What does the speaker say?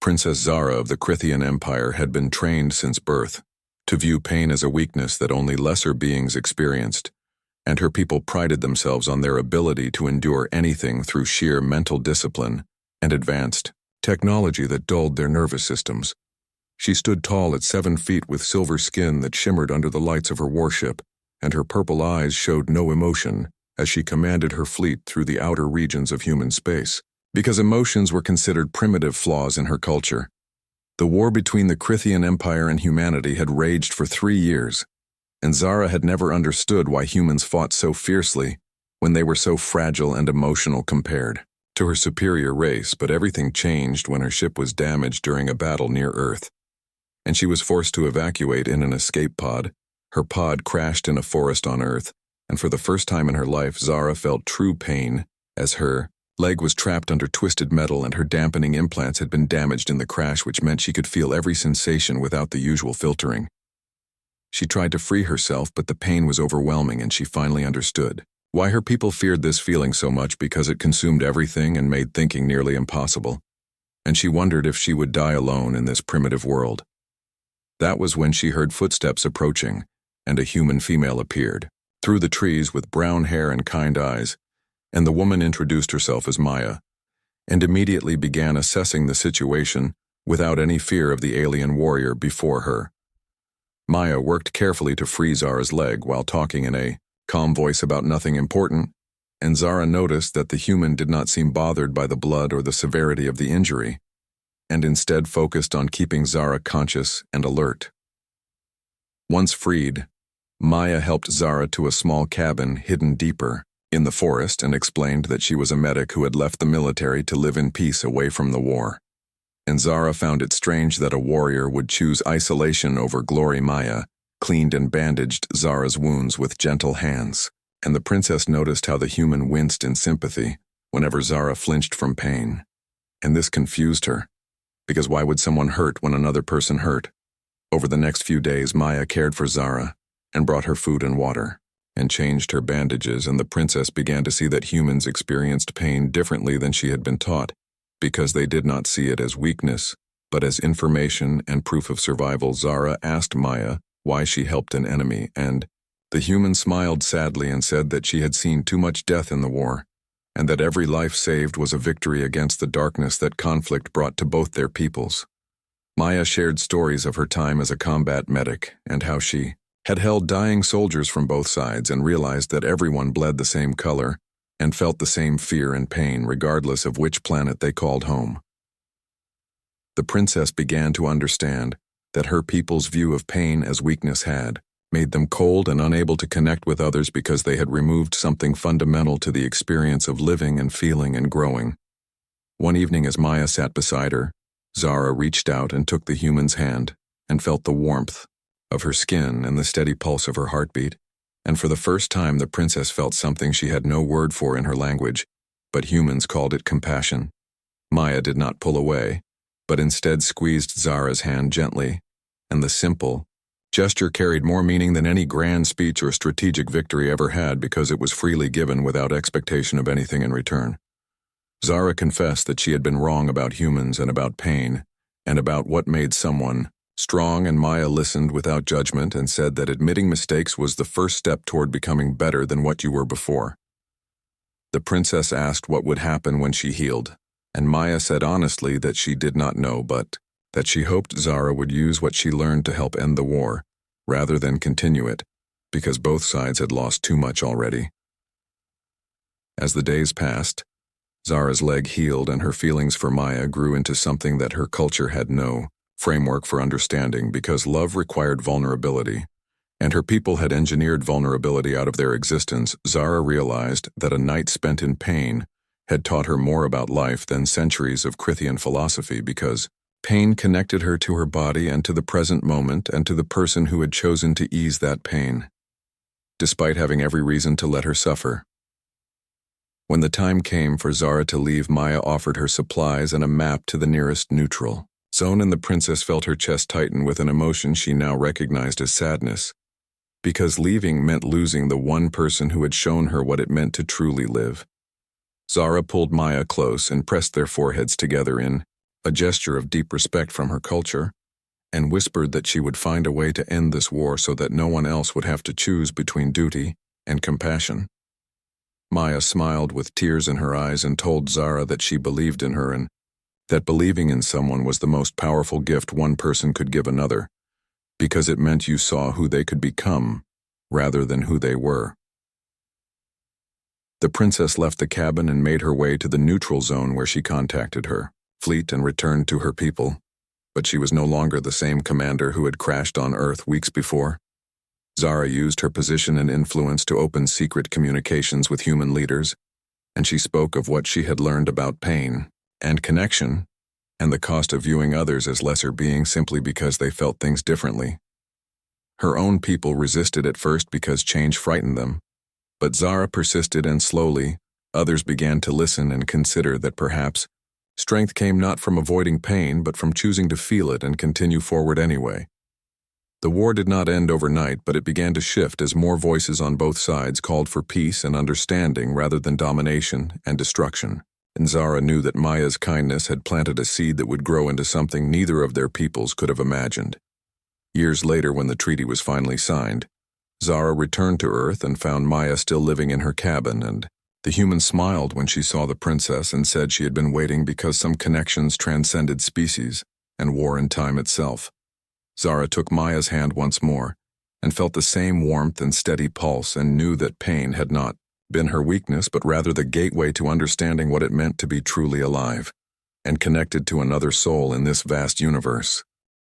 Princess Zara of the Crythian Empire had been trained since birth to view pain as a weakness that only lesser beings experienced, and her people prided themselves on their ability to endure anything through sheer mental discipline and advanced technology that dulled their nervous systems. She stood tall at 7 feet with silver skin that shimmered under the lights of her warship, and her purple eyes showed no emotion as she commanded her fleet through the outer regions of human space, because emotions were considered primitive flaws in her culture. The war between the Crythian Empire and humanity had raged for 3 years, and Zara had never understood why humans fought so fiercely when they were so fragile and emotional compared to her superior race. But everything changed when her ship was damaged during a battle near Earth, and she was forced to evacuate in an escape pod. Her pod crashed in a forest on Earth, and for the first time in her life, Zara felt true pain as her leg was trapped under twisted metal and her dampening implants had been damaged in the crash, which meant she could feel every sensation without the usual filtering. She tried to free herself, but the pain was overwhelming, and she finally understood why her people feared this feeling so much, because it consumed everything and made thinking nearly impossible. And she wondered if she would die alone in this primitive world. That was when she heard footsteps approaching, and a human female appeared through the trees with brown hair and kind eyes, and the woman introduced herself as Maya, and immediately began assessing the situation without any fear of the alien warrior before her. Maya worked carefully to free Zara's leg while talking in a calm voice about nothing important, and Zara noticed that the human did not seem bothered by the blood or the severity of the injury, and instead focused on keeping Zara conscious and alert. Once freed, Maya helped Zara to a small cabin hidden deeper in the forest and explained that she was a medic who had left the military to live in peace away from the war. And Zara found it strange that a warrior would choose isolation over glory. Maya cleaned and bandaged Zara's wounds with gentle hands, and the princess noticed how the human winced in sympathy whenever Zara flinched from pain. And this confused her, because why would someone hurt when another person hurt? Over the next few days, Maya cared for Zara and brought her food and water, and changed her bandages, and the princess began to see that humans experienced pain differently than she had been taught, because they did not see it as weakness, but as information and proof of survival. Zara asked Maya why she helped an enemy, and the human smiled sadly and said that she had seen too much death in the war, and that every life saved was a victory against the darkness that conflict brought to both their peoples. Maya shared stories of her time as a combat medic and how she had held dying soldiers from both sides and realized that everyone bled the same color and felt the same fear and pain regardless of which planet they called home. The princess began to understand that her people's view of pain as weakness had made them cold and unable to connect with others, because they had removed something fundamental to the experience of living and feeling and growing. One evening, as Maya sat beside her, Zara reached out and took the human's hand and felt the warmth of her skin and the steady pulse of her heartbeat, and for the first time the princess felt something she had no word for in her language, but humans called it compassion. Maya did not pull away, but instead squeezed Zara's hand gently, and the simple gesture carried more meaning than any grand speech or strategic victory ever had, because it was freely given without expectation of anything in return. Zara confessed that she had been wrong about humans and about pain, and about what made someone strong, and Maya listened without judgment and said that admitting mistakes was the first step toward becoming better than what you were before. The princess asked what would happen when she healed, and Maya said honestly that she did not know, but that she hoped Zara would use what she learned to help end the war, rather than continue it, because both sides had lost too much already. As the days passed, Zara's leg healed, and her feelings for Maya grew into something that her culture had no framework for understanding, because love required vulnerability, and her people had engineered vulnerability out of their existence. Zara realized that a night spent in pain had taught her more about life than centuries of Crythian philosophy, because pain connected her to her body and to the present moment and to the person who had chosen to ease that pain, despite having every reason to let her suffer. When the time came for Zara to leave, Maya offered her supplies and a map to the nearest neutral zone, and the princess felt her chest tighten with an emotion she now recognized as sadness, because leaving meant losing the one person who had shown her what it meant to truly live. Zara pulled Maya close and pressed their foreheads together in a gesture of deep respect from her culture, and whispered that she would find a way to end this war so that no one else would have to choose between duty and compassion. Maya smiled with tears in her eyes and told Zara that she believed in her and that believing in someone was the most powerful gift one person could give another, because it meant you saw who they could become rather than who they were. The princess left the cabin and made her way to the neutral zone where she contacted her fleet and returned to her people, but she was no longer the same commander who had crashed on Earth weeks before. Zara used her position and influence to open secret communications with human leaders, and she spoke of what she had learned about pain and connection and the cost of viewing others as lesser beings simply because they felt things differently. Her own people resisted at first because change frightened them, but Zara persisted, and slowly, others began to listen and consider that perhaps strength came not from avoiding pain but from choosing to feel it and continue forward anyway. The war did not end overnight, but it began to shift as more voices on both sides called for peace and understanding rather than domination and destruction. And Zara knew that Maya's kindness had planted a seed that would grow into something neither of their peoples could have imagined. Years later, when the treaty was finally signed, Zara returned to Earth and found Maya still living in her cabin, and the human smiled when she saw the princess and said she had been waiting because some connections transcended species and war and time itself. Zara took Maya's hand once more and felt the same warmth and steady pulse and knew that pain had not been her weakness but rather the gateway to understanding what it meant to be truly alive and connected to another soul in this vast universe.